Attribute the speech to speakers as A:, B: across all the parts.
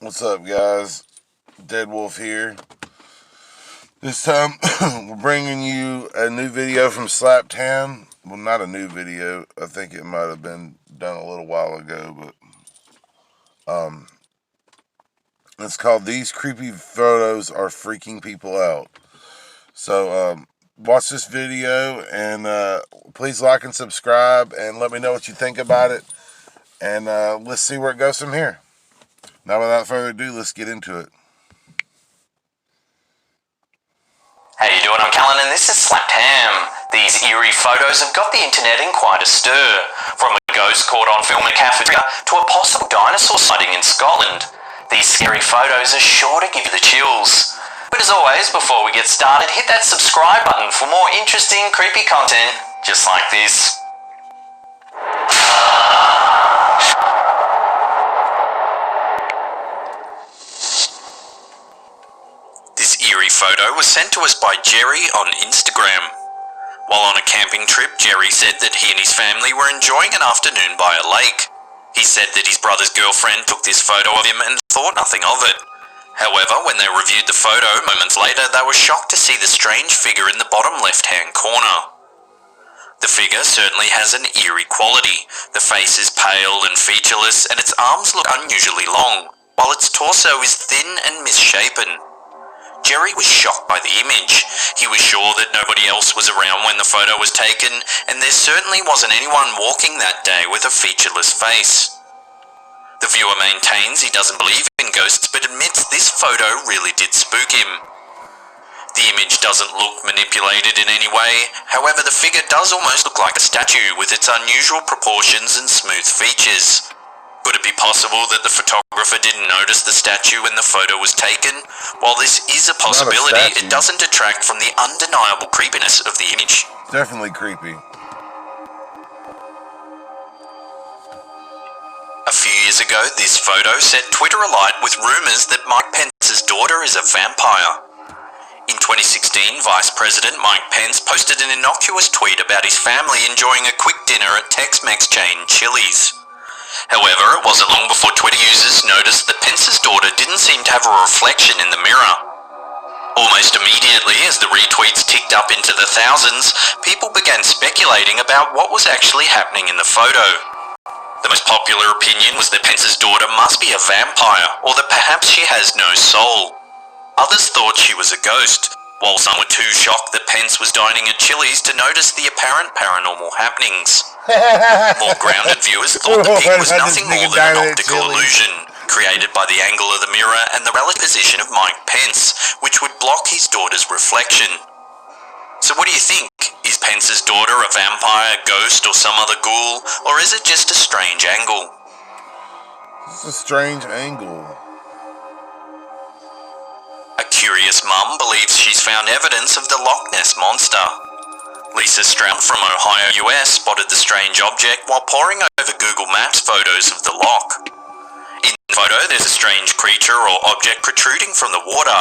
A: What's up, guys? Deadwolf here. This time, we're bringing you a new video from Slaptown. Well, not a new video. I think it might have been done a little while ago, but it's called "These Creepy Photos Are Freaking People Out." So, watch this video and please like and subscribe and let me know what you think about it. And let's see where it goes from here. Now, without further ado, let's get into it.
B: How you doing? I'm Callan and this is Slapped Ham. These eerie photos have got the internet in quite a stir. From a ghost caught on film in a cafeteria to a possible dinosaur sighting in Scotland. These scary photos are sure to give you the chills. But as always, before we get started, hit that subscribe button for more interesting, creepy content just like this. This eerie photo was sent to us by Jerry on Instagram. While on a camping trip, Jerry said that he and his family were enjoying an afternoon by a lake. He said that his brother's girlfriend took this photo of him and thought nothing of it. However, when they reviewed the photo moments later, they were shocked to see the strange figure in the bottom left-hand corner. The figure certainly has an eerie quality. The face is pale and featureless, and its arms look unusually long, while its torso is thin and misshapen. Jerry was shocked by the image. He was sure that nobody else was around when the photo was taken, and there certainly wasn't anyone walking that day with a featureless face. The viewer maintains he doesn't believe in ghosts, but admits this photo really did spook him. The image doesn't look manipulated in any way, however the figure does almost look like a statue with its unusual proportions and smooth features. Could it be possible that the photographer didn't notice the statue when the photo was taken? While this is a possibility, it doesn't detract from the undeniable creepiness of the image.
A: Definitely creepy.
B: A few years ago, this photo set Twitter alight with rumours that Mike Pence's daughter is a vampire. In 2016, Vice President Mike Pence posted an innocuous tweet about his family enjoying a quick dinner at Tex-Mex chain Chili's. However, it wasn't long before Twitter users noticed that Pence's daughter didn't seem to have a reflection in the mirror. Almost immediately, as the retweets ticked up into the thousands, people began speculating about what was actually happening in the photo. The most popular opinion was that Pence's daughter must be a vampire, or that perhaps she has no soul. Others thought she was a ghost, while some were too shocked that Pence was dining at Chili's to notice the apparent paranormal happenings. More grounded viewers thought the pic was nothing more than an optical illusion, created by the angle of the mirror and the relative position of Mike Pence, which would block his daughter's reflection. So what do you think? Is Pence's daughter a vampire, ghost, or some other ghoul, or is it just a strange angle?
A: It's a strange angle.
B: A curious mum believes she's found evidence of the Loch Ness Monster. Lisa Strout from Ohio, US spotted the strange object while poring over Google Maps photos of the loch. In the photo, there's a strange creature or object protruding from the water.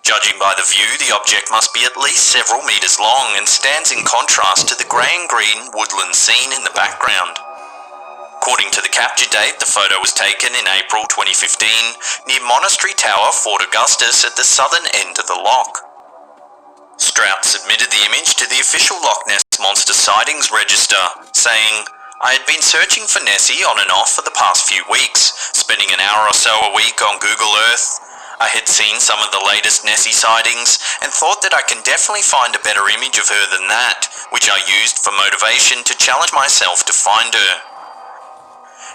B: Judging by the view, the object must be at least several meters long and stands in contrast to the grey and green woodland scene in the background. According to the capture date, the photo was taken in April 2015 near Monastery Tower, Fort Augustus at the southern end of the loch. Strout submitted the image to the official Loch Ness Monster Sightings Register, saying, "I had been searching for Nessie on and off for the past few weeks, spending an hour or so a week on Google Earth. I had seen some of the latest Nessie sightings and thought that I can definitely find a better image of her than that, which I used for motivation to challenge myself to find her."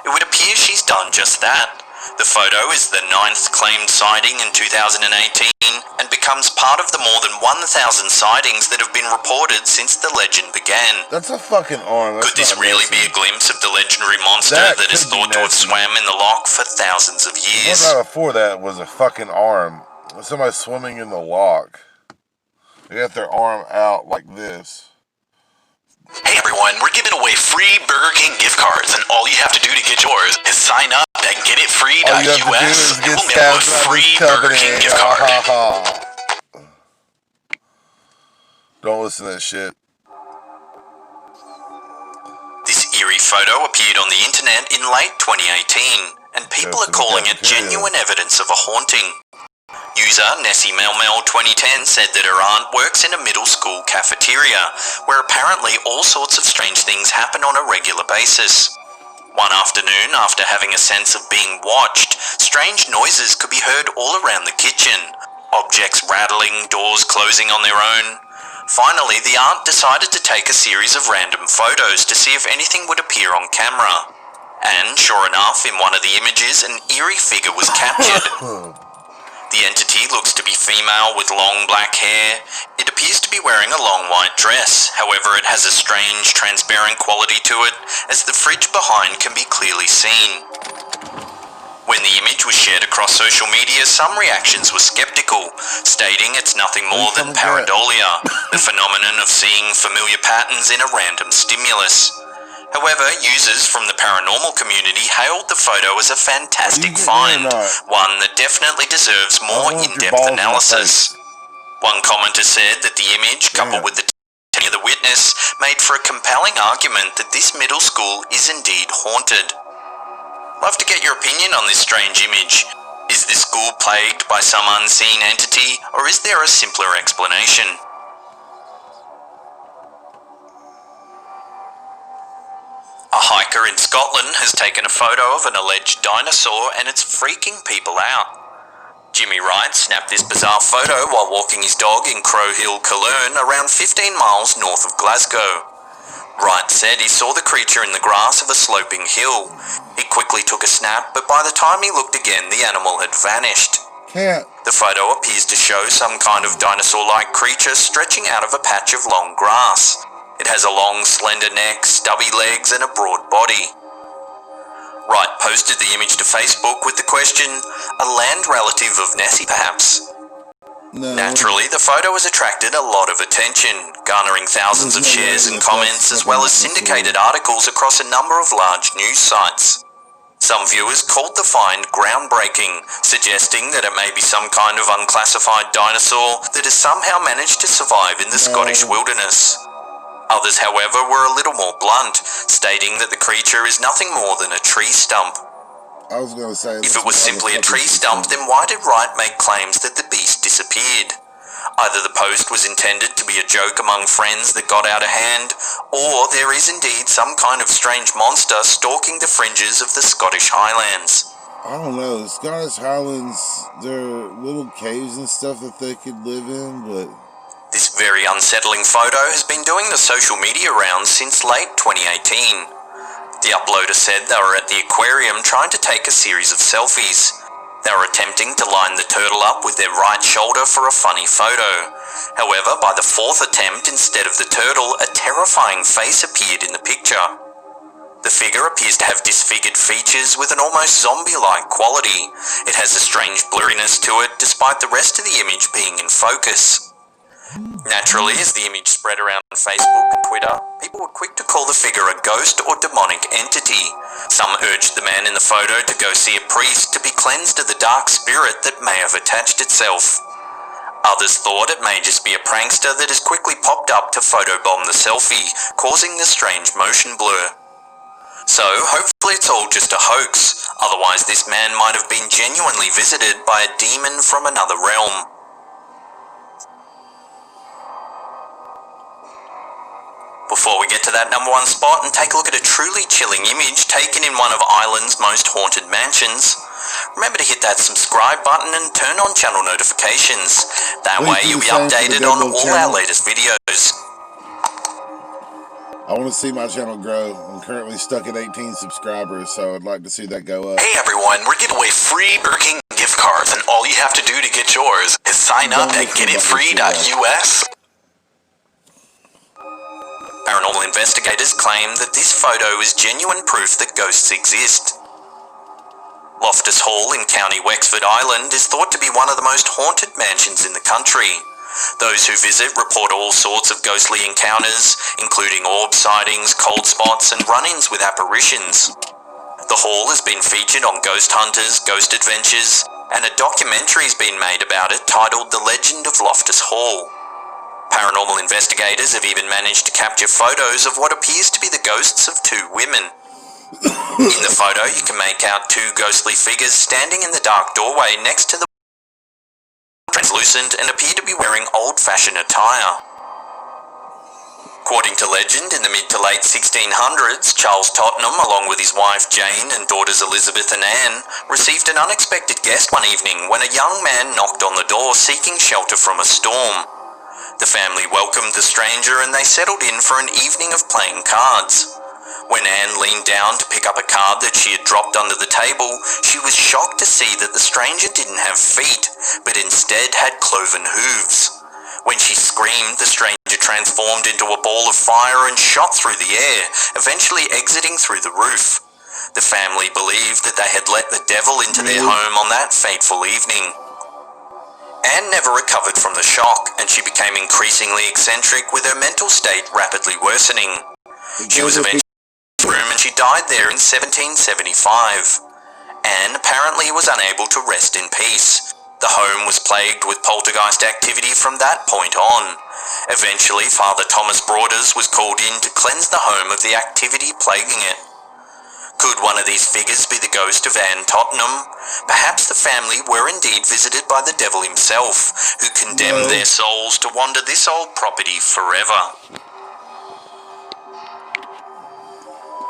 B: It would appear she's done just that. The photo is the 9th claimed sighting in 2018 and becomes part of the more than 1,000 sightings that have been reported since the legend began.
A: That's a fucking arm.
B: Could this really be a glimpse of the legendary monster that is thought to have swam in the loch for thousands of years?
A: What about before that was a fucking arm? Somebody swimming in the loch. They got their arm out like this.
B: Hey everyone, we're giving away free Burger King gift cards, and all you have to do to get yours is sign up at getitfree.us, and we'll mail you a free Burger King gift card.
A: Don't listen to that shit.
B: This eerie photo appeared on the internet in late 2018, and people are calling it genuine evidence of a haunting. User Nessie Melmel 2010 said that her aunt works in a middle school cafeteria, where apparently all sorts of strange things happen on a regular basis. One afternoon, after having a sense of being watched, strange noises could be heard all around the kitchen. Objects rattling, doors closing on their own. Finally, the aunt decided to take a series of random photos to see if anything would appear on camera. And, sure enough, in one of the images, an eerie figure was captured. The entity looks to be female with long black hair. It appears to be wearing a long white dress, however it has a strange transparent quality to it, as the fridge behind can be clearly seen. When the image was shared across social media, some reactions were skeptical, stating it's nothing more than pareidolia, the phenomenon of seeing familiar patterns in a random stimulus. However, users from the paranormal community hailed the photo as a fantastic find, one that definitely deserves more in-depth analysis. One commenter said that the image, coupled with the testimony of the witness, made for a compelling argument that this middle school is indeed haunted. Love to get your opinion on this strange image. Is this school plagued by some unseen entity, or is there a simpler explanation? A hiker in Scotland has taken a photo of an alleged dinosaur and it's freaking people out. Jimmy Wright snapped this bizarre photo while walking his dog in Crow Hill, Cologne, around 15 miles north of Glasgow. Wright said he saw the creature in the grass of a sloping hill. He quickly took a snap, but by the time he looked again, the animal had vanished. The photo appears to show some kind of dinosaur-like creature stretching out of a patch of long grass. It has a long, slender neck, stubby legs, and a broad body. Wright posted the image to Facebook with the question, a land relative of Nessie perhaps?
A: No.
B: Naturally, the photo has attracted a lot of attention, garnering thousands of shares and comments, as well as syndicated articles across a number of large news sites. Some viewers called the find groundbreaking, suggesting that it may be some kind of unclassified dinosaur that has somehow managed to survive in the Scottish wilderness. Others, however, were a little more blunt, stating that the creature is nothing more than a tree stump.
A: I was going to say,
B: if it was simply a tree stump, then why did Wright make claims that the beast disappeared? Either the post was intended to be a joke among friends that got out of hand, or there is indeed some kind of strange monster stalking the fringes of the Scottish Highlands.
A: I don't know, the Scottish Highlands, they're little caves and stuff that they could live in, but...
B: This very unsettling photo has been doing the social media rounds since late 2018. The uploader said they were at the aquarium trying to take a series of selfies. They were attempting to line the turtle up with their right shoulder for a funny photo. However, by the fourth attempt, instead of the turtle, a terrifying face appeared in the picture. The figure appears to have disfigured features with an almost zombie-like quality. It has a strange blurriness to it, despite the rest of the image being in focus. Naturally, as the image spread around Facebook and Twitter, people were quick to call the figure a ghost or demonic entity. Some urged the man in the photo to go see a priest to be cleansed of the dark spirit that may have attached itself. Others thought it may just be a prankster that has quickly popped up to photobomb the selfie, causing the strange motion blur. So, hopefully it's all just a hoax, otherwise this man might have been genuinely visited by a demon from another realm. Before we get to that number one spot and take a look at a truly chilling image taken in one of Ireland's most haunted mansions, remember to hit that subscribe button and turn on channel notifications. That way you'll be updated on all our latest videos.
A: I want to see my channel grow. I'm currently stuck at 18 subscribers, so I'd like to see that go up.
B: Hey everyone, we're giving away free Burger King gift cards, and all you have to do to get yours is sign up at getitfree.us. Paranormal investigators claim that this photo is genuine proof that ghosts exist. Loftus Hall in County Wexford, Ireland is thought to be one of the most haunted mansions in the country. Those who visit report all sorts of ghostly encounters, including orb sightings, cold spots, and run-ins with apparitions. The hall has been featured on Ghost Hunters, Ghost Adventures, and a documentary has been made about it titled The Legend of Loftus Hall. Paranormal investigators have even managed to capture photos of what appears to be the ghosts of two women. In the photo, you can make out two ghostly figures standing in the dark doorway next to the translucent and appear to be wearing old-fashioned attire. According to legend, in the mid to late 1600s, Charles Tottenham, along with his wife Jane and daughters Elizabeth and Anne, received an unexpected guest one evening when a young man knocked on the door seeking shelter from a storm. The family welcomed the stranger and they settled in for an evening of playing cards. When Anne leaned down to pick up a card that she had dropped under the table, she was shocked to see that the stranger didn't have feet, but instead had cloven hooves. When she screamed, the stranger transformed into a ball of fire and shot through the air, eventually exiting through the roof. The family believed that they had let the devil into their home on that fateful evening. Anne never recovered from the shock, and she became increasingly eccentric, with her mental state rapidly worsening. She was eventually in a room and she died there in 1775. Anne apparently was unable to rest in peace. The home was plagued with poltergeist activity from that point on. Eventually, Father Thomas Broaders was called in to cleanse the home of the activity plaguing it. Could one of these figures be the ghost of Anne Tottenham? Perhaps the family were indeed visited by the devil himself, who condemned their souls to wander this old property forever.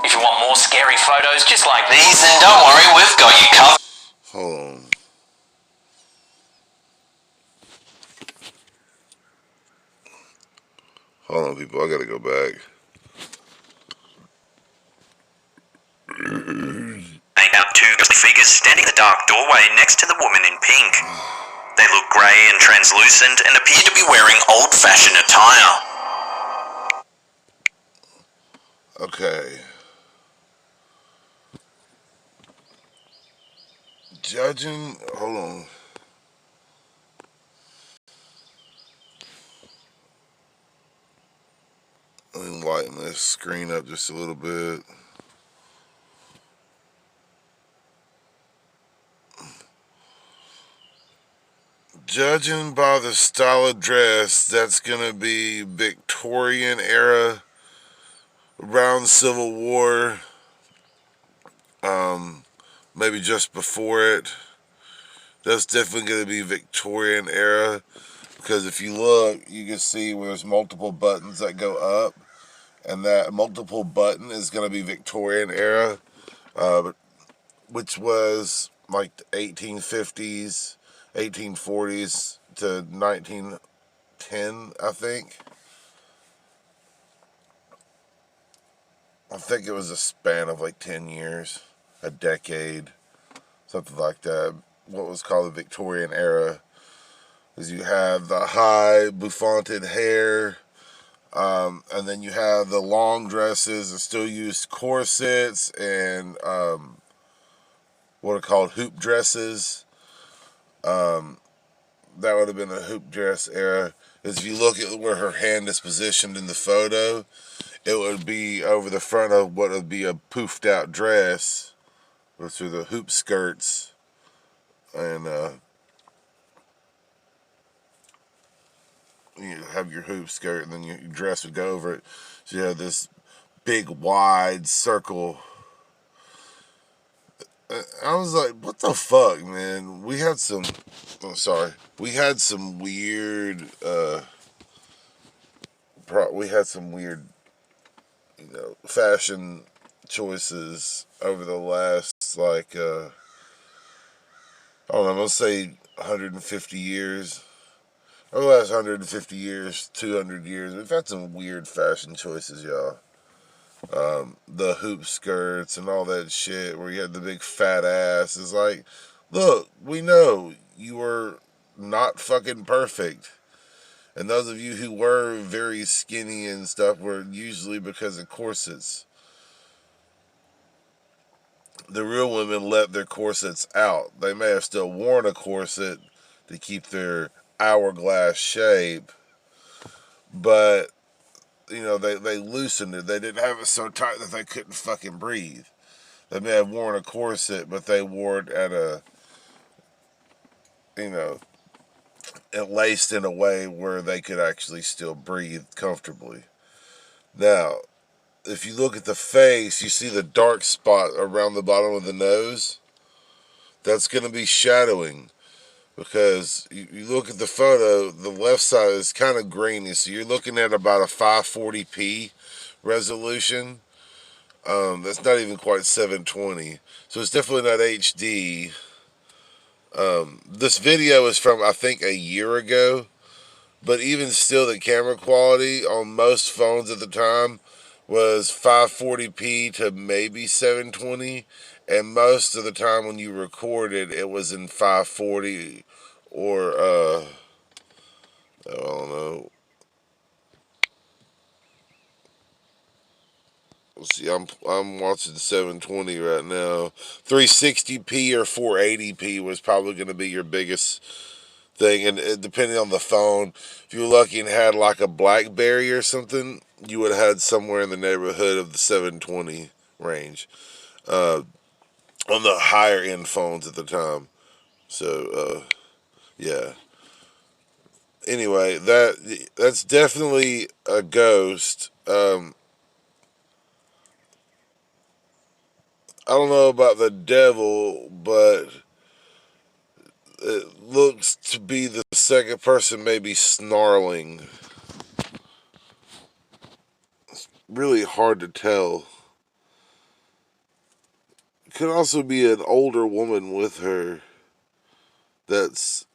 B: If you want more scary photos just like these, then don't worry, we've got you covered.
A: Hold on. Hold on, people. I gotta go back.
B: Make out two figures standing in the dark doorway next to the woman in pink. They look grey and translucent and appear to be wearing old-fashioned attire.
A: Okay. Judging. Hold on. Let me lighten this screen up just a little bit. Judging by the style of dress, that's gonna be Victorian era, around Civil War, maybe just before it. That's definitely gonna be Victorian era, because if you look, you can see where there's multiple buttons that go up, and that multiple button is gonna be Victorian era, which was like the 1850s, 1840s to 1910, I think. I think it was a span of like 10 years, a decade, something like that. What was called the Victorian era is you have the high bouffanted hair, and then you have the long dresses that still used corsets and what are called hoop dresses. That would have been a hoop dress era. Is if you look at where her hand is positioned in the photo, it would be over the front of what would be a poofed out dress, which are the hoop skirts, and you have your hoop skirt, and then your dress would go over it. So you have this big wide circle. I was like, what the fuck, man? We had some. Oh, sorry. We had some weird. We had some weird, fashion choices over the last, like, I don't know, I'm gonna say 150 years. Over the last 150 years, 200 years, we've had some weird fashion choices, y'all. The hoop skirts and all that shit where you had the big fat ass. It's like, look, we know you were not fucking perfect. And those of you who were very skinny and stuff were usually because of corsets. The real women let their corsets out. They may have still worn a corset to keep their hourglass shape, but they loosened it. They didn't have it so tight that they couldn't fucking breathe. They may have worn a corset, but they wore it at you know, it laced in a way where they could actually still breathe comfortably. Now, if you look at the face, you see the dark spot around the bottom of the nose. That's going to be shadowing, because you look at the photo, the left side is kind of grainy, so you're looking at about a 540p resolution. That's not even quite 720, so it's definitely not HD. This video is from, I think, a year ago, but even still, the camera quality on most phones at the time was 540p to maybe 720, and most of the time when you recorded, it was in 540 or I don't know. Let's see, I'm watching 720 right now. 360p or 480p was probably going to be your biggest thing, and depending on the phone, if you were lucky and had like a BlackBerry or something, you would have had somewhere in the neighborhood of the 720 range on the higher end phones at the time. So yeah. Anyway, that's definitely a ghost. I don't know about the devil, but it looks to be the second person maybe snarling. Really hard to tell. Could also be an older woman with her that's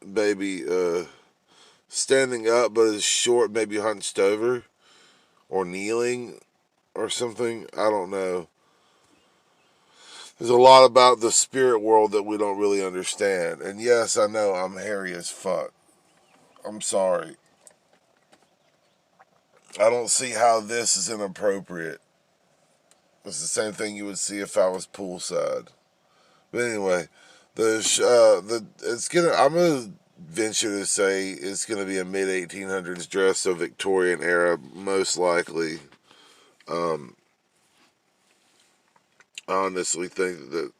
A: maybe standing up but is short, maybe hunched over or kneeling or something. I don't know. There's a lot about the spirit world that we don't really understand. And yes, I know I'm hairy as fuck. I'm sorry. I don't see how this is inappropriate. It's the same thing you would see if I was poolside. But anyway, I'm gonna venture to say it's gonna be a mid 1800s dress, so Victorian era, most likely. I honestly think that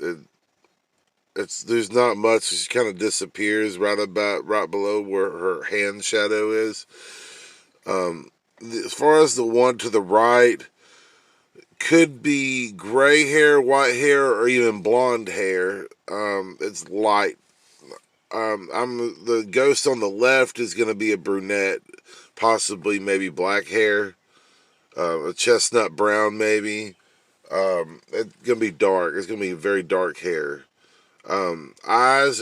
A: it's there's not much. She kind of disappears right below where her hand shadow is. As far as the one to the right, could be gray hair, white hair, or even blonde hair. It's light. I'm the ghost on the left is going to be a brunette, possibly maybe black hair, a chestnut brown maybe. It's gonna be dark. It's gonna be very dark hair. Eyes,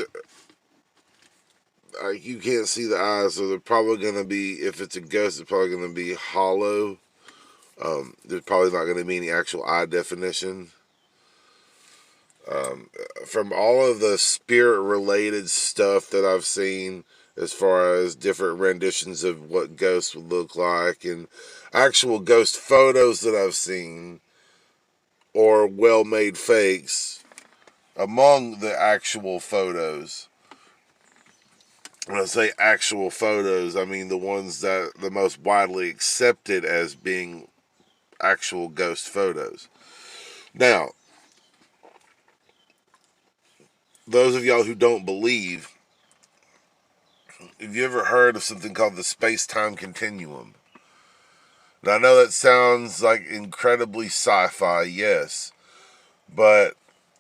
A: you can't see the eyes, so they're probably gonna be. If it's a ghost, it's probably gonna be hollow. There's probably not gonna be any actual eye definition. From all of the spirit-related stuff that I've seen, as far as different renditions of what ghosts would look like, and actual ghost photos that I've seen, or well-made fakes, among the actual photos. When I say actual photos, I mean the ones that the most widely accepted as being actual ghost photos. Now, those of y'all who don't believe, have you ever heard of something called the space-time continuum? Now, I know that sounds like incredibly sci-fi, yes, but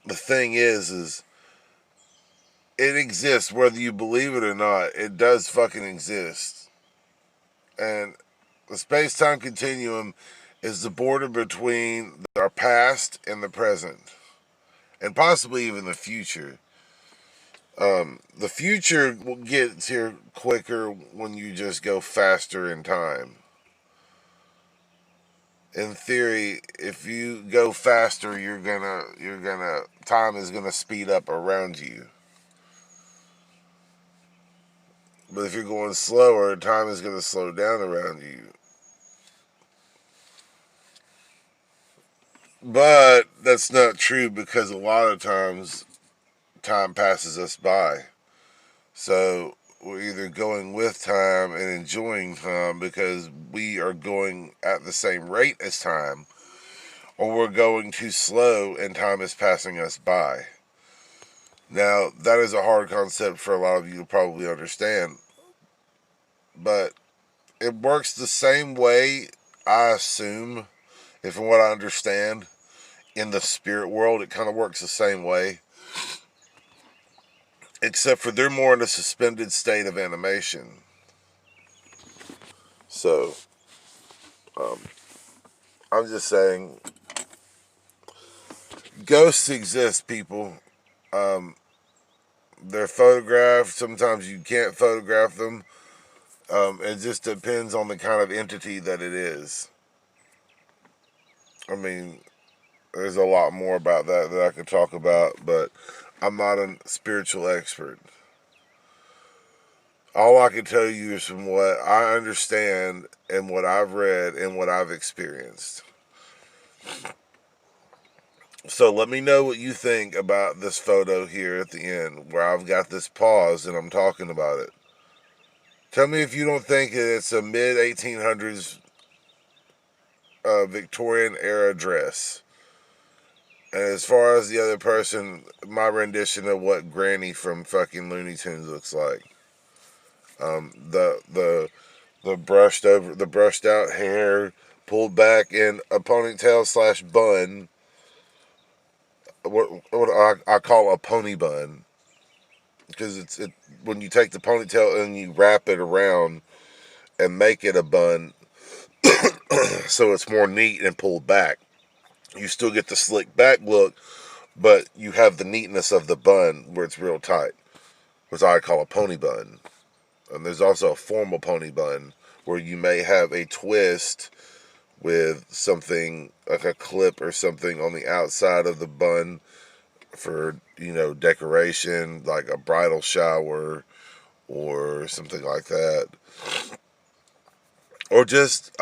A: the thing is it exists whether you believe it or not. It does fucking exist. And the space-time continuum is the border between our past and the present, and possibly even the future. The future gets here quicker when you just go faster in time. In theory, if you go faster, time is gonna speed up around you. But if you're going slower, time is gonna slow down around you. But that's not true, because a lot of times time passes us by. So we're either going with time and enjoying time because we are going at the same rate as time, or we're going too slow and time is passing us by. Now, that is a hard concept for a lot of you to probably understand, but it works the same way, I assume, And from what I understand, in the spirit world, it kind of works the same way. Except for they're more in a suspended state of animation. So, I'm just saying, ghosts exist, people. They're photographed. Sometimes you can't photograph them. It just depends on the kind of entity that it is. I mean, there's a lot more about that I could talk about, but I'm not a spiritual expert. All I can tell you is from what I understand and what I've read and what I've experienced. So let me know what you think about this photo here at the end, where I've got this pause and I'm talking about it. Tell me if you don't think it's a mid 1800s Victorian era dress. And as far as the other person, my rendition of what Granny from fucking Looney Tunes looks like. The brushed out hair, pulled back in a ponytail slash bun. What I call a pony bun, because it when you take the ponytail and you wrap it around and make it a bun, so it's more neat and pulled back. You still get the slick back look, but you have the neatness of the bun where it's real tight, which I call a pony bun. And there's also a formal pony bun where you may have a twist with something like a clip or something on the outside of the bun for, decoration, like a bridal shower or something like that. Or just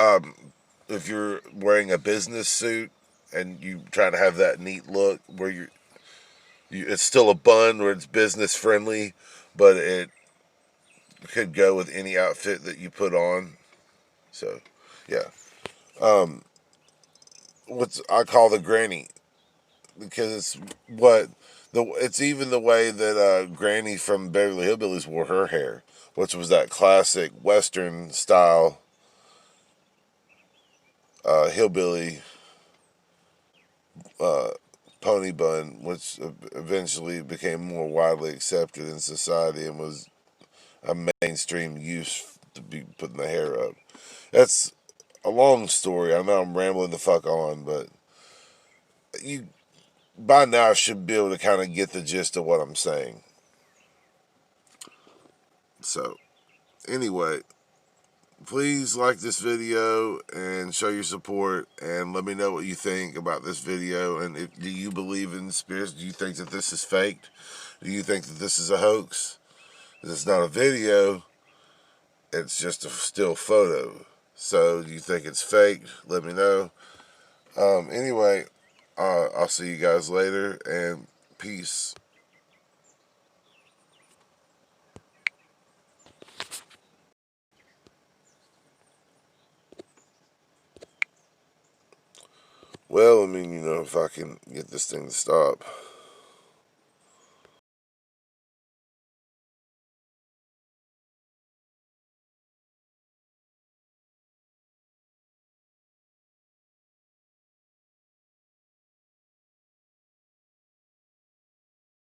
A: if you're wearing a business suit and you try to have that neat look where it's still a bun where it's business friendly, but it could go with any outfit that you put on. So, yeah. What's I call the granny, because it's even the way that Granny from Beverly Hillbillies wore her hair, which was that classic Western style hillbilly uh, pony bun, which eventually became more widely accepted in society and was a mainstream use to be putting the hair up. That's a long story. I know I'm rambling the fuck on, but you by now should be able to kind of get the gist of what I'm saying. So, anyway, please like this video and show your support and let me know what you think about this video. And do you believe in spirits? Do you think that this is faked? Do you think that this is a hoax? It's not a video, it's just a still photo. So do you think it's fake? Let me know. Anyway, I'll see you guys later, and peace. Well, I mean, if I can get this thing to stop.